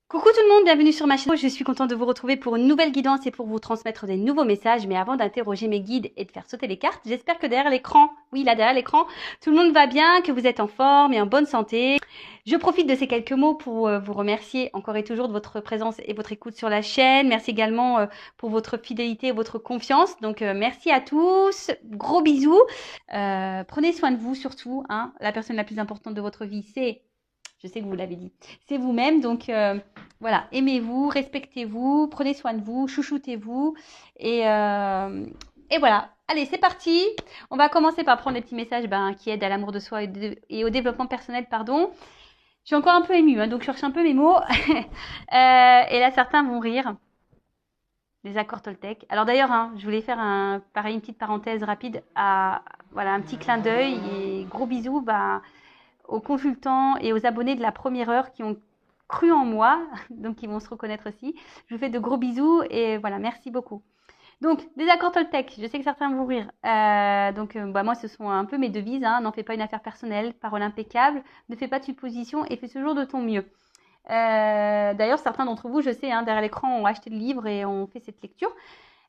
Coucou tout le monde, bienvenue sur ma chaîne. Je suis contente de vous retrouver pour une nouvelle guidance et pour vous transmettre des nouveaux messages. Mais avant d'interroger mes guides et de faire sauter les cartes, j'espère que derrière l'écran, oui là derrière l'écran, tout le monde va bien, que vous êtes en forme et en bonne santé. Je profite de ces quelques mots pour vous remercier encore et toujours de votre présence et votre écoute sur la chaîne. Merci également pour votre fidélité et votre confiance. Donc merci à tous, gros bisous. Prenez soin de vous surtout, hein. La personne la plus importante de votre vie, je sais que vous l'avez dit, c'est vous-même. Donc voilà, aimez-vous, respectez-vous, prenez soin de vous, chouchoutez-vous. Et voilà, allez, c'est parti. On va commencer par prendre les petits messages qui aident à l'amour de soi et au développement personnel, pardon. Je suis encore un peu émue, hein, donc je cherche un peu mes mots. Et là, certains vont rire. Les accords Toltec. Alors d'ailleurs, hein, je voulais faire pareil, une petite parenthèse rapide voilà, un petit clin d'œil et gros bisous aux consultants et aux abonnés de la première heure qui ont cru en moi, donc ils vont se reconnaître aussi. Je vous fais de gros bisous et voilà, merci beaucoup. Donc, des accords Toltec, je sais que certains vont rire. Moi, ce sont un peu mes devises. Hein. N'en fais pas une affaire personnelle, parole impeccable, ne fais pas de suppositions et fais toujours de ton mieux. D'ailleurs, certains d'entre vous, je sais, hein, derrière l'écran, ont acheté le livre et ont fait cette lecture.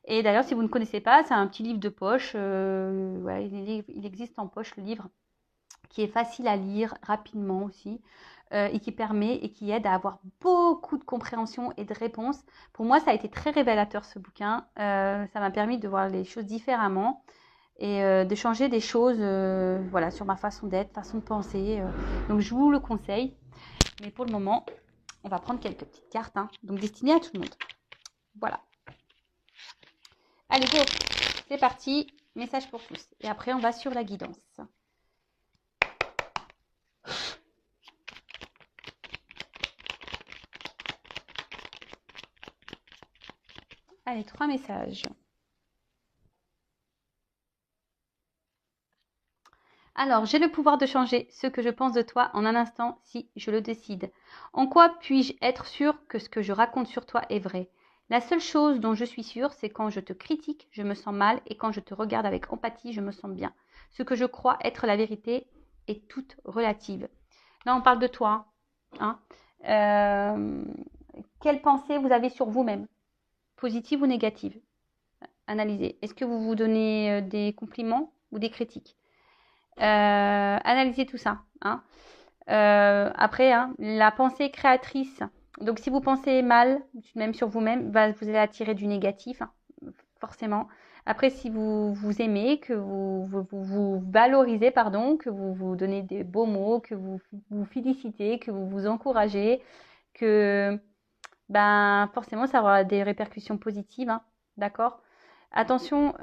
Et d'ailleurs, si vous ne connaissez pas, c'est un petit livre de poche. Il existe en poche le livre qui est facile à lire rapidement aussi et qui permet et qui aide à avoir beaucoup de compréhension et de réponses. Pour moi, ça a été très révélateur ce bouquin. Ça m'a permis de voir les choses différemment et de changer des choses voilà, sur ma façon d'être, façon de penser. Donc, je vous le conseille. Mais pour le moment, on va prendre quelques petites cartes, hein, donc destinées à tout le monde. Voilà. Allez, go, c'est parti. Message pour tous. Et après, on va sur la guidance. Allez, 3 messages. Alors, j'ai le pouvoir de changer ce que je pense de toi en un instant si je le décide. En quoi puis-je être sûre que ce que je raconte sur toi est vrai? La seule chose dont je suis sûre, c'est quand je te critique, je me sens mal et quand je te regarde avec empathie, je me sens bien. Ce que je crois être la vérité est toute relative. Là, on parle de toi. Hein. Euh, Quelle pensée vous avez sur vous-même? Positive ou négative? Analysez. Est-ce que vous vous donnez des compliments ou des critiques? Analysez tout ça. Hein. Après, hein, la pensée créatrice. Donc, si vous pensez mal, même sur vous-même, vous allez attirer du négatif, hein, forcément. Après, si vous vous aimez, que vous valorisez, pardon, que vous vous donnez des beaux mots, que vous vous félicitez, que vous vous encouragez, que forcément, ça aura des répercussions positives, hein, d'accord? Attention,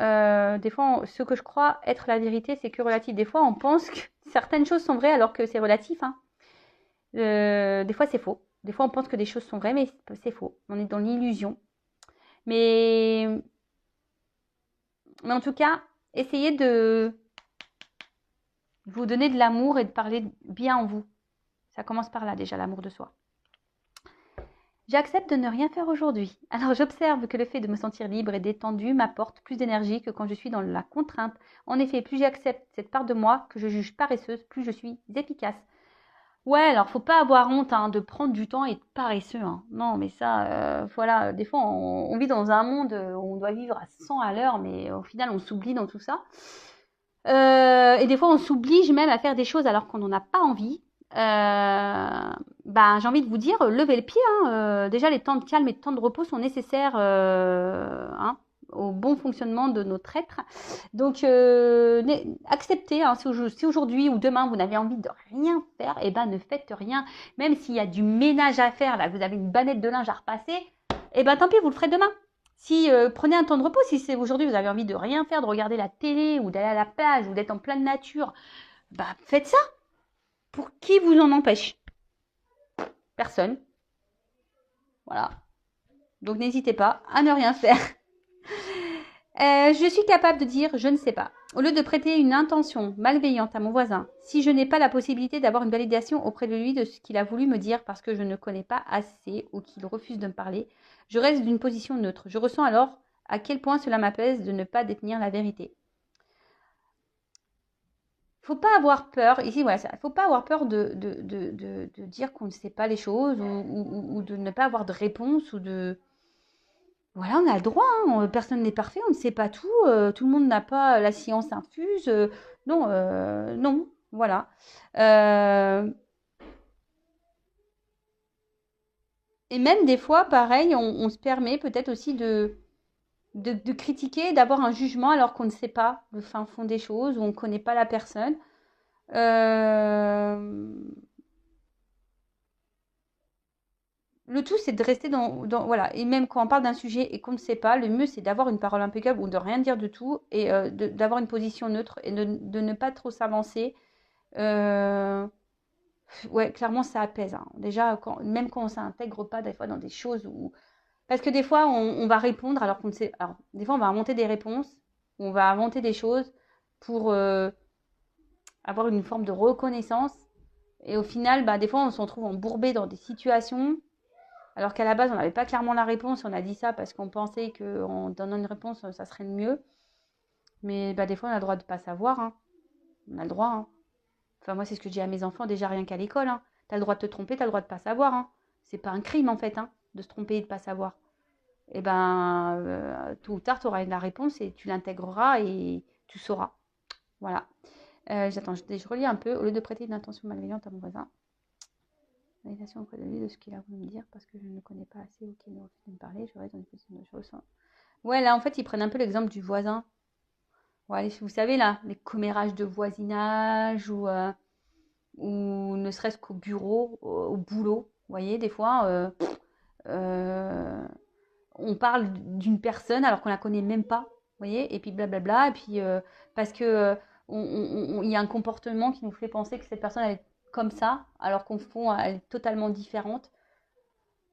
des fois, ce que je crois être la vérité, c'est que relatif. Des fois, on pense que certaines choses sont vraies alors que c'est relatif. Hein. Des fois, c'est faux. Des fois, on pense que des choses sont vraies, mais c'est faux. On est dans l'illusion. Mais, mais en tout cas, essayez de vous donner de l'amour et de parler bien en vous. Ça commence par là déjà, l'amour de soi. J'accepte de ne rien faire aujourd'hui. Alors j'observe que le fait de me sentir libre et détendue m'apporte plus d'énergie que quand je suis dans la contrainte. En effet, plus j'accepte cette part de moi que je juge paresseuse, plus je suis efficace. Ouais, alors faut pas avoir honte hein, de prendre du temps et être paresseux. Hein. Non, mais ça, voilà, des fois on vit dans un monde où on doit vivre à 100 à l'heure, mais au final on s'oublie dans tout ça. Et des fois on s'oblige même à faire des choses alors qu'on n'en a pas envie. J'ai envie de vous dire, levez le pied. Hein. Déjà, les temps de calme et de temps de repos sont nécessaires hein, au bon fonctionnement de notre être. Donc, acceptez. Hein, si aujourd'hui ou demain, vous n'avez envie de rien faire, eh ben, ne faites rien. Même s'il y a du ménage à faire, là, vous avez une bannette de linge à repasser, eh ben, tant pis, vous le ferez demain. Si prenez un temps de repos, si c'est aujourd'hui vous avez envie de rien faire, de regarder la télé ou d'aller à la plage ou d'être en pleine nature, faites ça. Pour qui vous en empêche? Personne. Voilà. Donc n'hésitez pas à ne rien faire. Je suis capable de dire je ne sais pas. Au lieu de prêter une intention malveillante à mon voisin, si je n'ai pas la possibilité d'avoir une validation auprès de lui de ce qu'il a voulu me dire parce que je ne connais pas assez ou qu'il refuse de me parler, je reste d'une position neutre. Je ressens alors à quel point cela m'apaise de ne pas détenir la vérité. faut pas avoir peur. Ici, voilà, il faut pas avoir peur de dire qu'on ne sait pas les choses ou de ne pas avoir de réponse ou de... Voilà, on a le droit, hein, personne n'est parfait, on ne sait pas tout, tout le monde n'a pas la science infuse. Non, non, voilà. Euh, et même des fois, pareil, on se permet peut-être aussi de critiquer, d'avoir un jugement alors qu'on ne sait pas le fin fond des choses ou on ne connaît pas la personne. Euh, Le tout, c'est de rester voilà. Et même quand on parle d'un sujet et qu'on ne sait pas, le mieux, c'est d'avoir une parole impeccable ou de rien dire du tout et d'avoir une position neutre et de ne pas trop s'avancer. Euh, ouais, clairement, ça apaise, hein. Déjà, même quand on ne s'intègre pas, des fois, dans des choses où... Parce que des fois, on va répondre alors qu'on ne sait... Alors, des fois, on va inventer des réponses, on va inventer des choses pour avoir une forme de reconnaissance. Et au final, bah, des fois, on se retrouve embourbé dans des situations alors qu'à la base, on n'avait pas clairement la réponse. On a dit ça parce qu'on pensait qu'en donnant une réponse, ça serait le mieux. Mais bah, des fois, on a le droit de ne pas savoir, hein. On a le droit, hein. Enfin, moi, c'est ce que je dis à mes enfants, déjà rien qu'à l'école, hein. Tu as le droit de te tromper, tu as le droit de ne pas savoir, hein. C'est pas un crime, en fait, hein, de se tromper et de ne pas savoir. Et ben, tôt ou tard, tu auras la réponse et tu l'intégreras et tu sauras. Voilà. J'attends, je relis un peu. Au lieu de prêter une intention malveillante à mon voisin, validation auprès de lui de ce qu'il a voulu me dire parce que je ne le connais pas assez ou qu'il ne refuse de me parler, je reste dans une position de choses. Ouais, là, en fait, ils prennent un peu l'exemple du voisin. Ouais, vous savez, là, les commérages de voisinage ou ne serait-ce qu'au bureau, au boulot. Vous voyez, des fois, euh, on parle d'une personne alors qu'on la connaît même pas. Vous voyez, et puis blablabla. Et puis, parce que il y a un comportement qui nous fait penser que cette personne, elle est comme ça, alors qu'au fond, elle est totalement différente.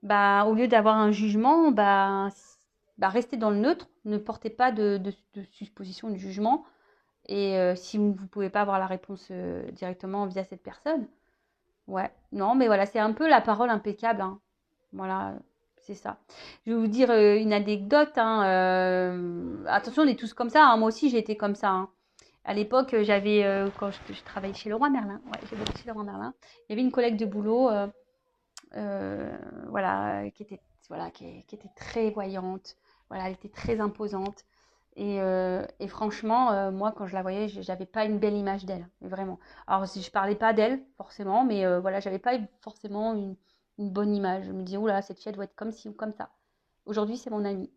Bah, au lieu d'avoir un jugement, bah, restez dans le neutre, ne portez pas de supposition de jugement. Et si vous ne pouvez pas avoir la réponse directement via cette personne, ouais, non, mais voilà, c'est un peu la parole impeccable, hein. Voilà, c'est ça. Je vais vous dire une anecdote, hein, attention, on est tous comme ça, hein. Moi aussi, j'ai été comme ça, hein. À l'époque, j'avais, quand je travaillais chez Leroy Merlin, ouais, j'ai bossé chez Leroy Merlin, il y avait une collègue de boulot, voilà, qui était très voyante, voilà, elle était très imposante. Et franchement, moi, quand je la voyais, j'avais pas une belle image d'elle, vraiment. Alors, si je parlais pas d'elle, forcément, mais voilà, j'avais pas forcément une bonne image. Je me disais, oula, cette fille, elle doit être comme ci ou comme ça. Aujourd'hui, c'est mon amie.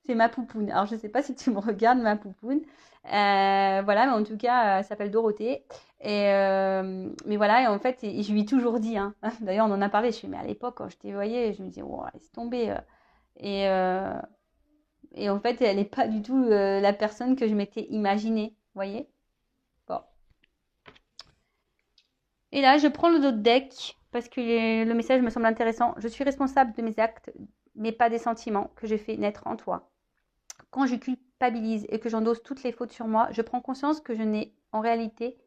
C'est ma poupoune. Alors, je sais pas si tu me regardes, ma poupoune. Voilà, mais en tout cas, elle s'appelle Dorothée. Mais voilà, et en fait, et je lui ai toujours dit, hein. D'ailleurs, on en a parlé. Je lui ai dit, mais à l'époque, quand je t'ai voyée, je me disais, oh, laisse tomber. Et, euh, et en fait, elle n'est pas du tout la personne que je m'étais imaginée. Vous voyez? Bon. Et là, je prends le dos de deck parce que le message me semble intéressant. Je suis responsable de mes actes, mais pas des sentiments que j'ai fait naître en toi. Quand je culpabilise et que j'endosse toutes les fautes sur moi, je prends conscience que je n'ai en réalité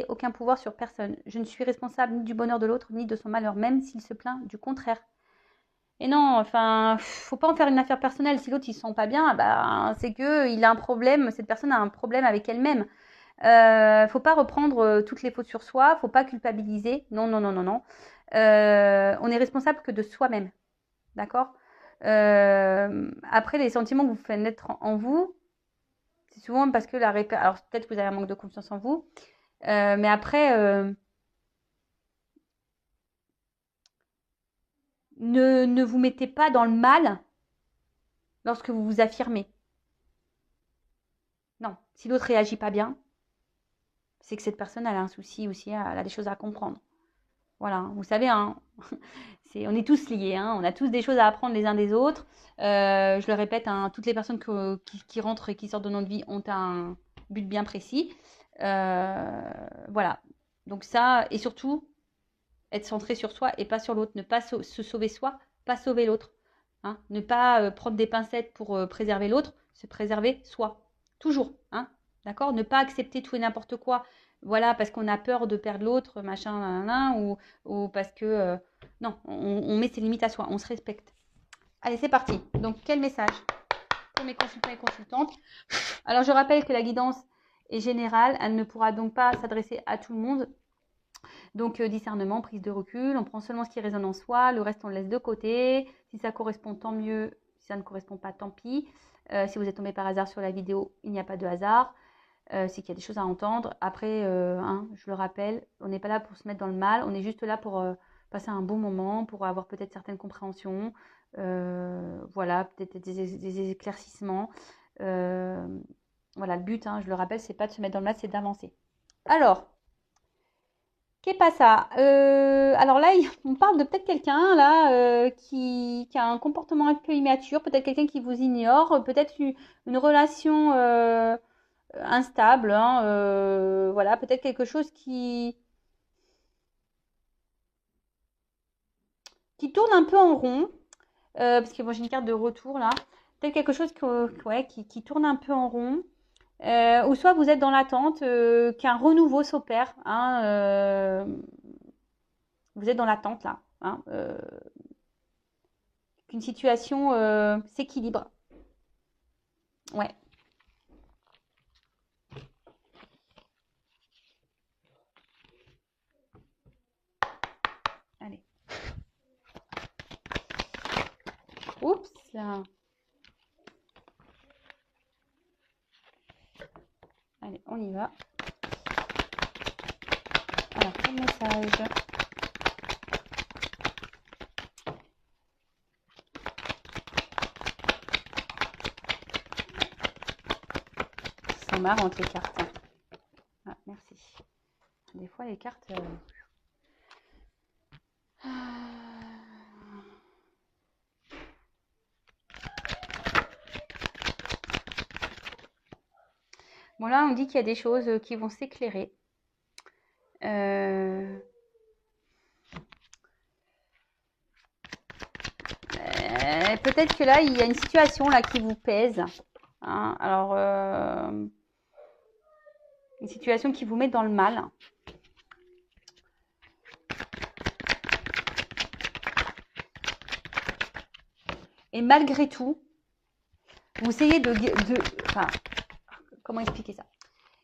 aucun pouvoir sur personne. Je ne suis responsable ni du bonheur de l'autre, ni de son malheur, même s'il se plaint du contraire. Et non, enfin, faut pas en faire une affaire personnelle. Si l'autre il se sent pas bien, bah, c'est que il a un problème. Cette personne a un problème avec elle-même. Faut pas reprendre toutes les fautes sur soi. Faut pas culpabiliser. Non, non, non, non, non. On est responsable que de soi-même, d'accord. Après, les sentiments que vous faites naître en vous, c'est souvent parce que alors peut-être que vous avez un manque de confiance en vous, mais après, ne vous mettez pas dans le mal lorsque vous vous affirmez. Non, si l'autre réagit pas bien, c'est que cette personne elle a un souci aussi, elle a des choses à comprendre. Voilà, vous savez, hein, on est tous liés, hein, on a tous des choses à apprendre les uns des autres. Je le répète, hein, toutes les personnes qui rentrent et qui sortent de notre vie ont un but bien précis. Voilà, donc ça, et surtout, être centré sur soi et pas sur l'autre, ne pas se sauver soi, pas sauver l'autre. Hein, ne pas prendre des pincettes pour préserver l'autre, se préserver soi. Toujours, hein, d'accord. Ne pas accepter tout et n'importe quoi, voilà, parce qu'on a peur de perdre l'autre, machin, nanana, ou parce que... non, on met ses limites à soi, on se respecte. Allez, c'est parti. Donc, quel message pour mes consultants et consultantes. Alors, je rappelle que la guidance est générale. Elle ne pourra donc pas s'adresser à tout le monde. Donc, discernement, prise de recul. On prend seulement ce qui résonne en soi. Le reste, on le laisse de côté. Si ça correspond, tant mieux. Si ça ne correspond pas, tant pis. Si vous êtes tombé par hasard sur la vidéo, il n'y a pas de hasard. C'est qu'il y a des choses à entendre. Après, je le rappelle, on n'est pas là pour se mettre dans le mal. On est juste là pour passer un bon moment, pour avoir peut-être certaines compréhensions. Voilà, peut-être des éclaircissements. Voilà, le but, je le rappelle, c'est pas de se mettre dans le mal, c'est d'avancer. Alors, qu'est pas ça alors là, on parle de peut-être quelqu'un là qui a un comportement un peu immature, peut-être quelqu'un qui vous ignore, peut-être une relation instable, voilà, peut-être quelque chose qui tourne un peu en rond, parce que moi j'ai une carte de retour là, peut-être quelque chose qui tourne un peu en rond, ou soit vous êtes dans l'attente qu'un renouveau s'opère, vous êtes dans l'attente là, qu'une situation s'équilibre. Ouais. Allez. Oups là. Allez, on y va. Alors, quel message? Elles sont marrantes les cartes. Ah, merci. Des fois, les cartes... Bon, là, on dit qu'il y a des choses qui vont s'éclairer. Peut-être que là, il y a une situation là qui vous pèse. Alors, une situation qui vous met dans le mal. Et malgré tout, vous essayez enfin, comment expliquer ça?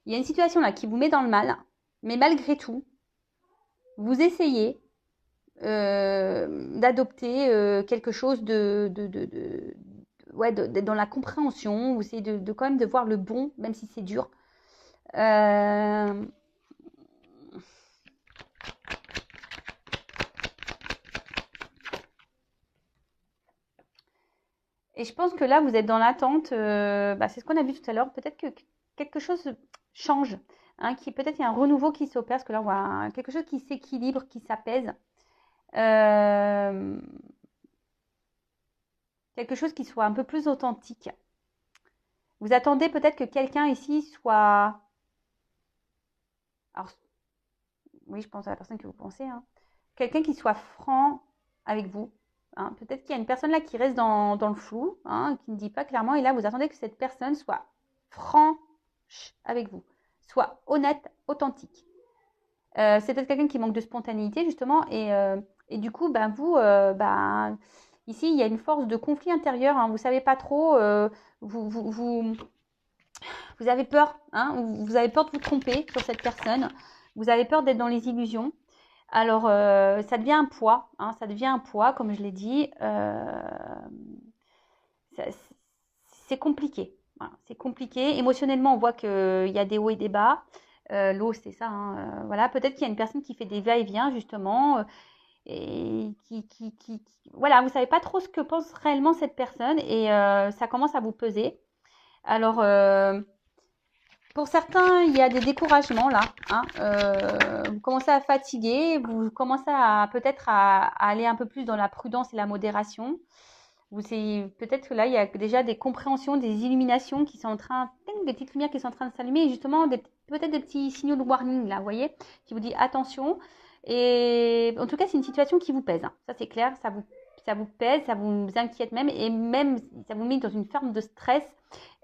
Il y a une situation là qui vous met dans le mal, mais malgré tout, vous essayez d'adopter quelque chose d'être dans la compréhension, vous essayez de quand même de voir le bon, même si c'est dur. Et je pense que là, vous êtes dans l'attente, c'est ce qu'on a vu tout à l'heure, peut-être que quelque chose change, peut-être il y a un renouveau qui s'opère, parce que là, on voit quelque chose qui s'équilibre, qui s'apaise. Quelque chose qui soit un peu plus authentique. Vous attendez peut-être que quelqu'un ici soit... Alors, oui, je pense à la personne que vous pensez. Quelqu'un qui soit franc avec vous. Peut-être qu'il y a une personne là qui reste dans le flou, qui ne dit pas clairement. Et là, vous attendez que cette personne soit franche avec vous, soit honnête, authentique. C'est peut-être quelqu'un qui manque de spontanéité, justement. Et du coup, vous, ici, il y a une force de conflit intérieur. Vous ne savez pas trop. Vous avez peur. Vous avez peur de vous tromper sur cette personne. Vous avez peur d'être dans les illusions. Alors, ça devient un poids. Ça devient un poids, comme je l'ai dit. C'est compliqué. Voilà, c'est compliqué. Émotionnellement, on voit qu'il y a des hauts et des bas. L'eau, c'est ça. Voilà, peut-être qu'il y a une personne qui fait des va-et-vient, justement. Et voilà, vous savez pas trop ce que pense réellement cette personne. Et ça commence à vous peser. Alors... pour certains, il y a des découragements là. Vous commencez à fatiguer, vous commencez à peut-être à aller un peu plus dans la prudence et la modération. Peut-être que là, il y a déjà des compréhensions, des illuminations qui sont en train, des petites lumières qui sont en train de s'allumer, et justement peut-être des petits signaux de warning là, vous voyez, qui vous dit attention. Et en tout cas, c'est une situation qui vous pèse. Ça c'est clair, ça vous pèse, ça vous inquiète même, et même ça vous met dans une forme de stress.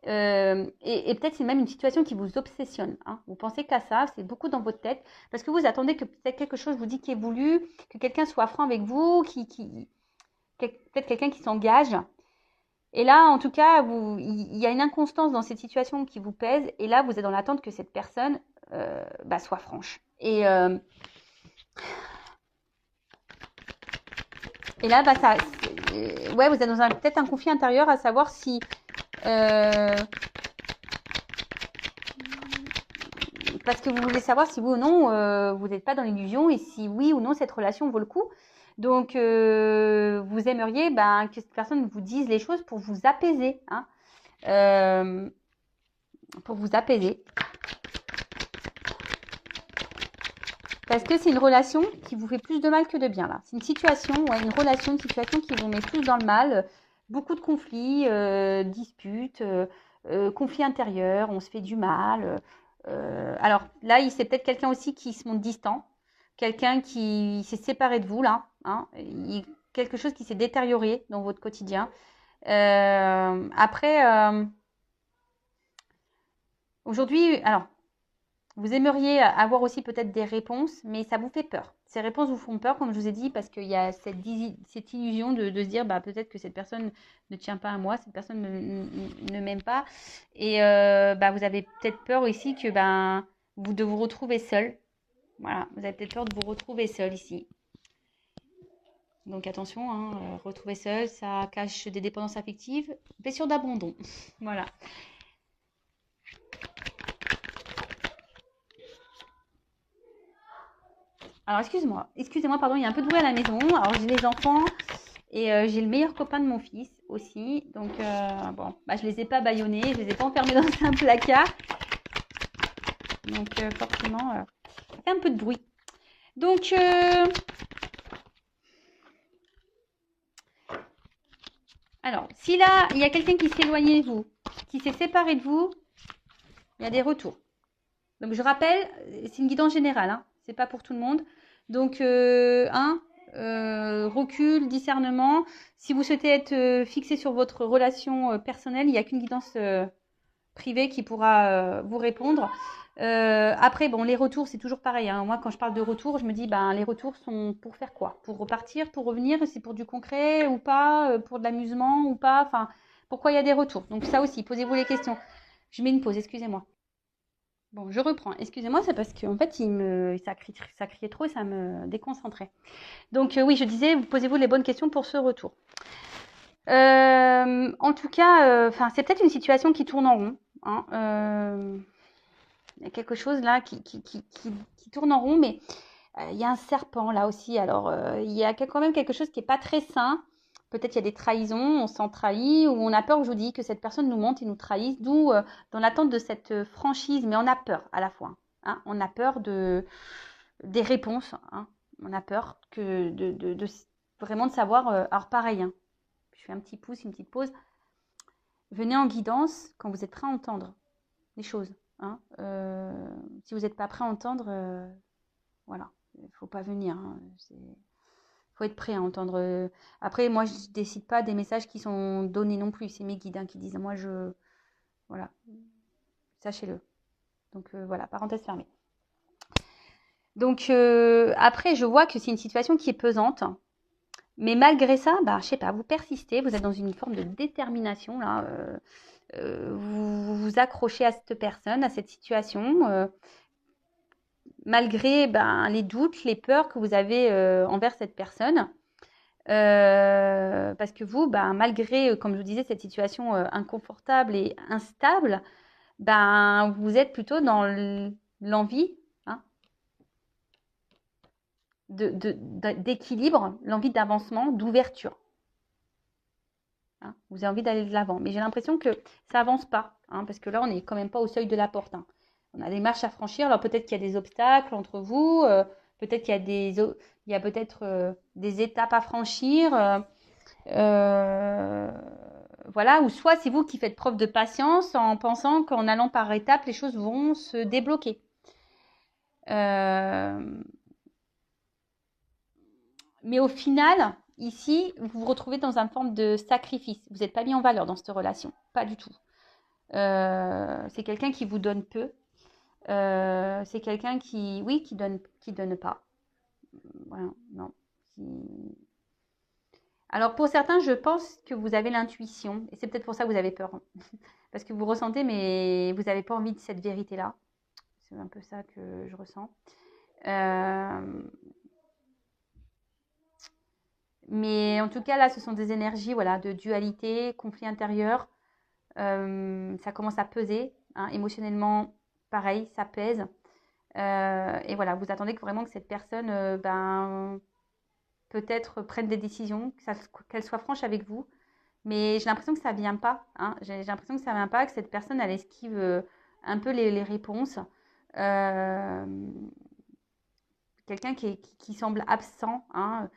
Et peut-être c'est même une situation qui vous obsessionne. Vous pensez qu'à ça, c'est beaucoup dans votre tête, parce que vous attendez que peut-être quelque chose vous dit qui est voulu, que quelqu'un soit franc avec vous, peut-être quelqu'un qui s'engage. Et là, en tout cas, il y a une inconstance dans cette situation qui vous pèse. Et là, vous êtes dans l'attente que cette personne soit franche. Et là, ouais, vous êtes dans peut-être un conflit intérieur à savoir si parce que vous voulez savoir si oui ou non vous n'êtes pas dans l'illusion et si oui ou non cette relation vaut le coup. Donc vous aimeriez que cette personne vous dise les choses pour vous apaiser, hein, pour vous apaiser. Parce que c'est une relation qui vous fait plus de mal que de bien là. C'est une situation, une situation qui vous met plus dans le mal. Beaucoup de conflits, disputes, conflits intérieurs, on se fait du mal. Alors là, c'est peut-être quelqu'un aussi qui se montre distant, quelqu'un qui s'est séparé de vous là, hein, quelque chose qui s'est détérioré dans votre quotidien. Après, aujourd'hui, alors vous aimeriez avoir aussi peut-être des réponses, mais ça vous fait peur. Ces réponses vous font peur, comme je vous ai dit, parce qu'il y a cette illusion de se dire peut-être que cette personne ne tient pas à moi, cette personne ne m'aime pas. Et vous avez peut-être peur ici que de vous retrouver seul. Voilà, vous avez peut-être peur de vous retrouver seul ici. Donc attention, hein, retrouver seul, ça cache des dépendances affectives, blessure d'abandon. Voilà. Alors, excusez-moi, pardon, il y a un peu de bruit à la maison. Alors, j'ai les enfants et j'ai le meilleur copain de mon fils aussi. Donc, je les ai pas bâillonnés, je les ai pas enfermés dans un placard. Donc, forcément, ça fait un peu de bruit. Donc, alors, si là, il y a quelqu'un qui s'est éloigné de vous, qui s'est séparé de vous, il y a des retours. Donc, je rappelle, c'est une guidance générale, hein, c'est pas pour tout le monde. Donc, recul, discernement. Si vous souhaitez être fixé sur votre relation personnelle, il n'y a qu'une guidance privée qui pourra vous répondre. Après, les retours, c'est toujours pareil, hein. Moi, quand je parle de retours, je me dis, les retours sont pour faire quoi? Pour repartir, pour revenir? C'est pour du concret ou pas? Pour de l'amusement ou pas? Enfin, pourquoi il y a des retours? Donc ça aussi, posez-vous les questions. Je mets une pause, excusez-moi. Bon, je reprends. Excusez-moi, c'est parce qu'en fait, ça criait trop et ça me déconcentrait. Donc oui, je disais, posez-vous les bonnes questions pour ce retour. En tout cas, c'est peut-être une situation qui tourne en rond, hein. Il y a quelque chose là qui tourne en rond, mais il y a un serpent là aussi. Alors, il y a quand même quelque chose qui n'est pas très sain. Peut-être il y a des trahisons, on s'en trahit, ou on a peur, je vous dis, que cette personne nous mente et nous trahisse, d'où dans l'attente de cette franchise, mais on a peur à la fois, hein. On a peur des réponses, hein. On a peur vraiment de savoir. Alors pareil, hein, je fais un petit pouce, une petite pause. Venez en guidance quand vous êtes prêt à entendre les choses, hein. Si vous n'êtes pas prêt à entendre, voilà, il ne faut pas venir, hein. Faut être prêt à entendre. Après, moi, je décide pas des messages qui sont donnés non plus. C'est mes guides, hein, qui disent. Moi, voilà, sachez-le. Donc voilà, parenthèse fermée. Donc après, je vois que c'est une situation qui est pesante. Mais malgré ça, je sais pas, vous persistez, vous êtes dans une forme de détermination là. Vous vous accrochez à cette personne, à cette situation, malgré les doutes, les peurs que vous avez envers cette personne. Parce que vous, malgré, comme je vous disais, cette situation inconfortable et instable, vous êtes plutôt dans l'envie, hein, d'équilibre, l'envie d'avancement, d'ouverture, hein. Vous avez envie d'aller de l'avant. Mais j'ai l'impression que ça avance pas, hein, parce que là, on n'est quand même pas au seuil de la porte, hein. On a des marches à franchir. Alors peut-être qu'il y a des obstacles entre vous, peut-être qu'il y a peut-être des étapes à franchir. Voilà, ou soit c'est vous qui faites preuve de patience en pensant qu'en allant par étapes, les choses vont se débloquer. Mais au final, ici, vous vous retrouvez dans une forme de sacrifice. Vous n'êtes pas mis en valeur dans cette relation, pas du tout. C'est quelqu'un qui vous donne peu. C'est quelqu'un qui donne pas. Voilà, non. Alors pour certains, je pense que vous avez l'intuition, et c'est peut-être pour ça que vous avez peur. Parce que vous ressentez, mais vous n'avez pas envie de cette vérité-là. C'est un peu ça que je ressens. Euh, mais en tout cas, là, ce sont des énergies voilà, de dualité, conflit intérieur. Ça commence à peser. Hein, émotionnellement, pareil, ça pèse. Et voilà, vous attendez vraiment que cette personne peut-être prenne des décisions, qu'elle soit franche avec vous. Mais j'ai l'impression que ça vient pas. Hein. J'ai l'impression que ça vient pas, que cette personne, elle esquive un peu les réponses. Euh, quelqu'un qui semble absent, hein,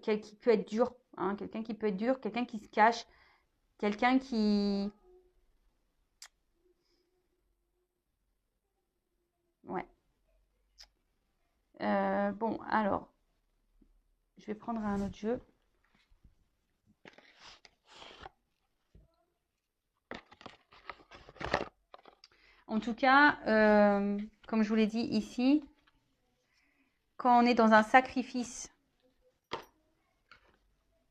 qui peut être dur. Hein, quelqu'un qui peut être dur, quelqu'un qui se cache, quelqu'un qui... Ouais. Bon, alors, je vais prendre un autre jeu. En tout cas, comme je vous l'ai dit ici, quand on est dans un sacrifice,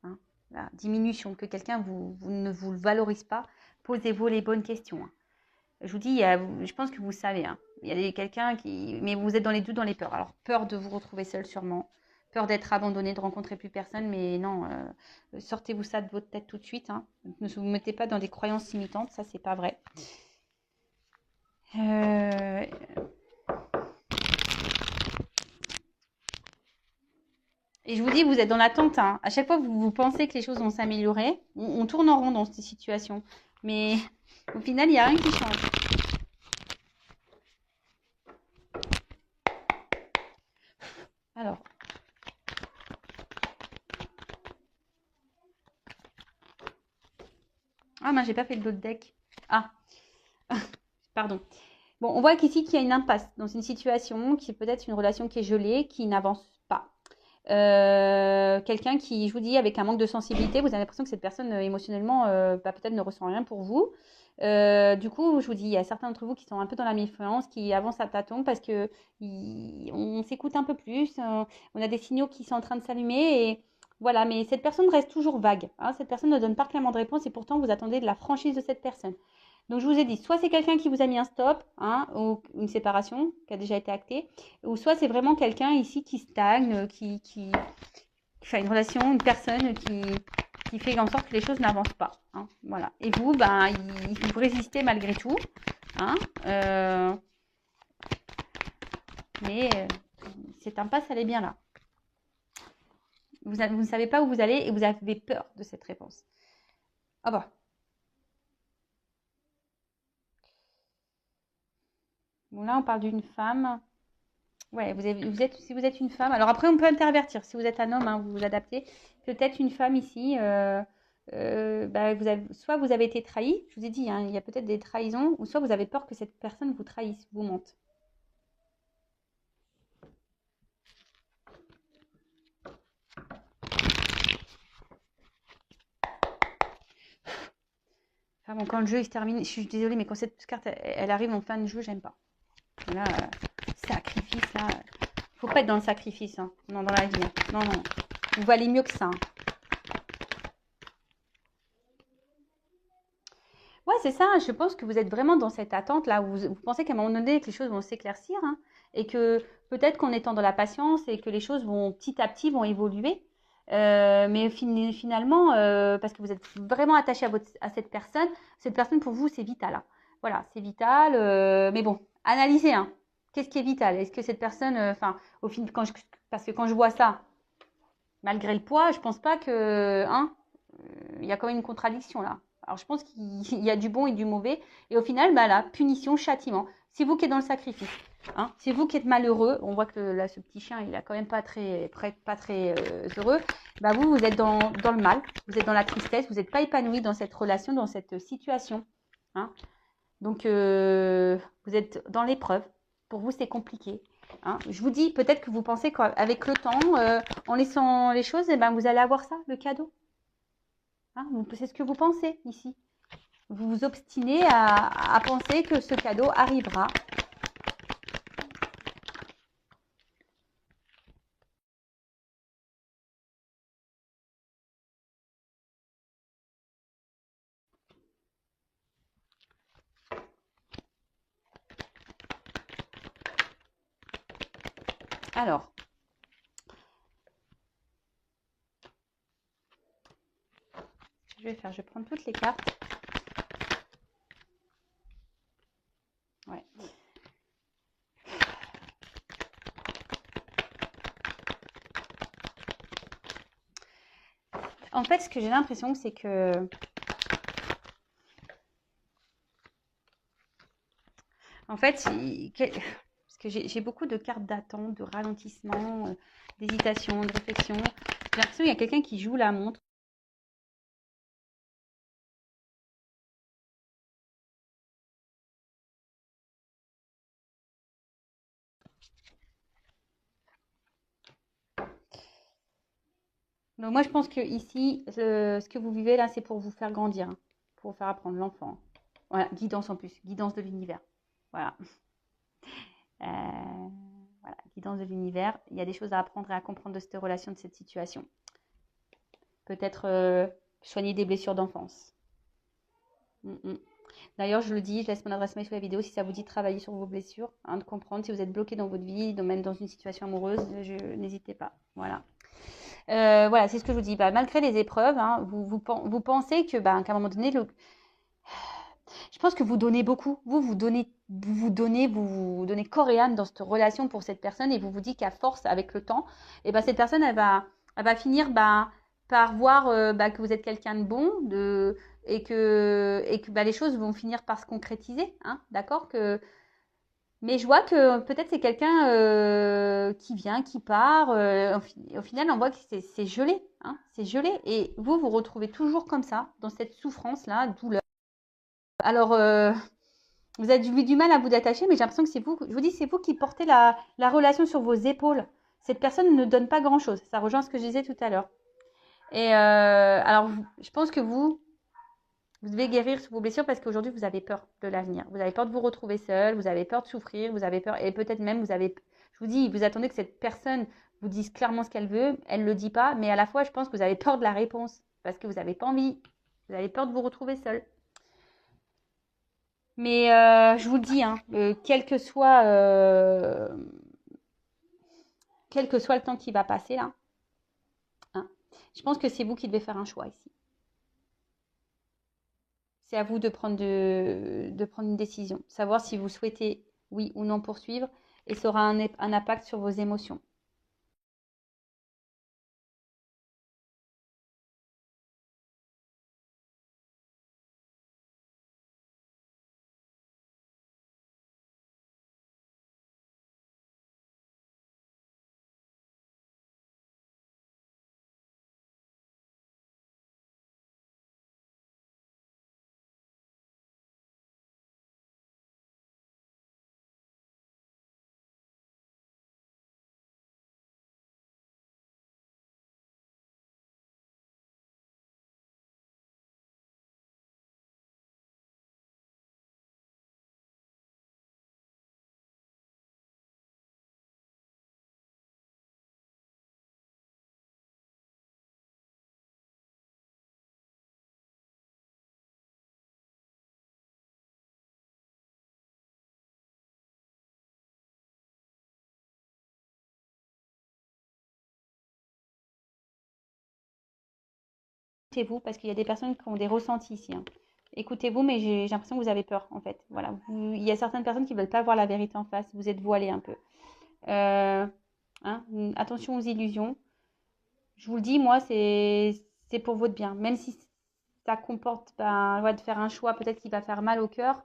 hein, la diminution, que quelqu'un ne vous valorise pas, posez-vous les bonnes questions. Hein. Je vous dis, je pense que vous savez, hein, il y a quelqu'un qui... Mais vous êtes dans les doutes, dans les peurs. Alors, peur de vous retrouver seul sûrement, peur d'être abandonné, de rencontrer plus personne, mais non, sortez-vous ça de votre tête tout de suite. Hein. Ne vous mettez pas dans des croyances limitantes, ça, c'est pas vrai. Et je vous dis, vous êtes dans l'attente. Hein. À chaque fois que vous pensez que les choses vont s'améliorer, on tourne en rond dans cette situation. Mais au final, il n'y a rien qui change. Alors. Ah, mais j'ai pas fait le l'autre deck. Ah, pardon. Bon, on voit qu'ici, qu'il y a une impasse dans une situation qui est peut-être une relation qui est gelée, qui n'avance pas. Quelqu'un qui, je vous dis, avec un manque de sensibilité, vous avez l'impression que cette personne émotionnellement peut-être ne ressent rien pour vous. Du coup, je vous dis, il y a certains d'entre vous qui sont un peu dans la méfiance, qui avancent à tâtons parce que on s'écoute un peu plus, on a des signaux qui sont en train de s'allumer et voilà, mais cette personne reste toujours vague. Hein, cette personne ne donne pas clairement de réponse et pourtant vous attendez de la franchise de cette personne. Donc je vous ai dit, soit c'est quelqu'un qui vous a mis un stop, hein, ou une séparation qui a déjà été actée, ou soit c'est vraiment quelqu'un ici qui stagne, enfin une relation, une personne qui fait en sorte que les choses n'avancent pas. Hein, voilà. Et vous, vous résistez malgré tout. Hein, mais cette impasse, elle est bien là. Vous ne savez pas où vous allez et vous avez peur de cette réponse. Ah bah. Bon, là, on parle d'une femme. Ouais, si vous êtes une femme. Alors après, on peut intervertir. Si vous êtes un homme, hein, vous vous adaptez. Peut-être une femme ici. Soit vous avez été trahi. Je vous ai dit, hein, il y a peut-être des trahisons. Ou soit vous avez peur que cette personne vous trahisse, vous mente. Enfin bon, quand le jeu il se termine, je suis désolée, mais quand cette carte elle arrive en fin de jeu, j'aime pas. Là, sacrifice, là. Faut pas être dans le sacrifice, hein. Non, dans la vie. Hein. Non, non. Vous valez mieux que ça. Hein. Ouais, c'est ça. Je pense que vous êtes vraiment dans cette attente là où vous pensez qu'à un moment donné, que les choses vont s'éclaircir. Hein, et que peut-être qu'en étant dans la patience et que les choses vont petit à petit vont évoluer. Mais finalement, parce que vous êtes vraiment attaché à cette personne pour vous, c'est vital. Hein. Voilà, c'est vital. Mais bon, analysez. Hein. Qu'est-ce qui est vital? Est-ce que cette personne, enfin, au final, parce que quand je vois ça, malgré le poids, je pense pas que, hein, il y a quand même une contradiction là. Alors je pense qu'il y a du bon et du mauvais. Et au final, là, punition, châtiment. C'est vous qui êtes dans le sacrifice. Hein. C'est vous qui êtes malheureux. On voit que là, ce petit chien, il a quand même pas très heureux. Vous êtes dans le mal. Vous êtes dans la tristesse. Vous n'êtes pas épanoui dans cette relation, dans cette situation. Hein. Donc, vous êtes dans l'épreuve. Pour vous, c'est compliqué. Hein. Je vous dis, peut-être que vous pensez qu'avec le temps, en laissant les choses, vous allez avoir ça, le cadeau. Hein, c'est ce que vous pensez ici. Vous vous obstinez à penser que ce cadeau arrivera. Alors, ce que je vais faire, je vais prendre toutes les cartes. Ouais. En fait, ce que j'ai l'impression, c'est que parce que j'ai beaucoup de cartes d'attente, de ralentissement, d'hésitation, de réflexion. J'ai l'impression qu'il y a quelqu'un qui joue la montre. Donc moi, je pense que ici, ce que vous vivez là, c'est pour vous faire grandir, hein, pour vous faire apprendre l'enfant. Voilà, guidance en plus, guidance de l'univers. Voilà. Voilà, guidance de l'univers. Il y a des choses à apprendre et à comprendre de cette relation, de cette situation. Peut-être soigner des blessures d'enfance. D'ailleurs, je le dis, je laisse mon adresse mail sous la vidéo si ça vous dit de travailler sur vos blessures, hein, de comprendre si vous êtes bloqué dans votre vie, même dans une situation amoureuse, n'hésitez pas. Voilà. Voilà, c'est ce que je vous dis. Bah, malgré les épreuves, hein, vous pensez que, bah, qu'à un moment donné, je pense que vous donnez beaucoup. Vous donnez corps et âme dans cette relation pour cette personne et vous vous dites qu'à force, avec le temps, et bah, cette personne, elle va finir bah, par voir bah, que vous êtes quelqu'un de bon et que bah, les choses vont finir par se concrétiser. Hein, d'accord mais je vois que peut-être c'est quelqu'un qui vient, qui part. Au final, on voit que c'est gelé. Hein, c'est gelé. Et vous retrouvez toujours comme ça, dans cette souffrance-là, douleur. Alors, vous avez du mal à vous détacher, mais j'ai l'impression que c'est vous. Je vous dis, c'est vous qui portez la relation sur vos épaules. Cette personne ne donne pas grand-chose. Ça rejoint ce que je disais tout à l'heure. Et alors, je pense que vous devez guérir sur vos blessures parce qu'aujourd'hui, vous avez peur de l'avenir. Vous avez peur de vous retrouver seul, vous avez peur de souffrir, vous avez peur, et peut-être même je vous dis, vous attendez que cette personne vous dise clairement ce qu'elle veut, elle ne le dit pas, mais à la fois, je pense que vous avez peur de la réponse parce que vous n'avez pas envie, vous avez peur de vous retrouver seul. Mais je vous le dis, hein, quel que soit le temps qui va passer là, hein, je pense que c'est vous qui devez faire un choix ici. C'est à vous de prendre une décision, savoir si vous souhaitez oui ou non poursuivre, et ça aura un impact sur vos émotions. Écoutez-vous, parce qu'il y a des personnes qui ont des ressentis ici. Hein. Écoutez-vous, mais j'ai l'impression que vous avez peur, en fait. Voilà. Il y a certaines personnes qui ne veulent pas voir la vérité en face. Vous êtes voilé un peu. Hein, attention aux illusions. Je vous le dis, moi, c'est pour votre bien. Même si ça comporte de faire un choix peut-être qui va faire mal au cœur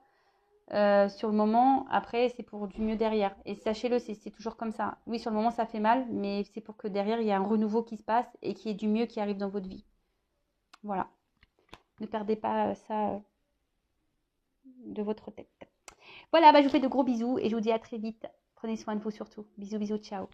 sur le moment, après, c'est pour du mieux derrière. Et sachez-le, c'est toujours comme ça. Oui, sur le moment, ça fait mal, mais c'est pour que derrière, il y ait un renouveau qui se passe et qu'il y ait du mieux qui arrive dans votre vie. Voilà. Ne perdez pas ça de votre tête. Voilà, je vous fais de gros bisous et je vous dis à très vite. Prenez soin de vous surtout. Bisous, bisous, ciao.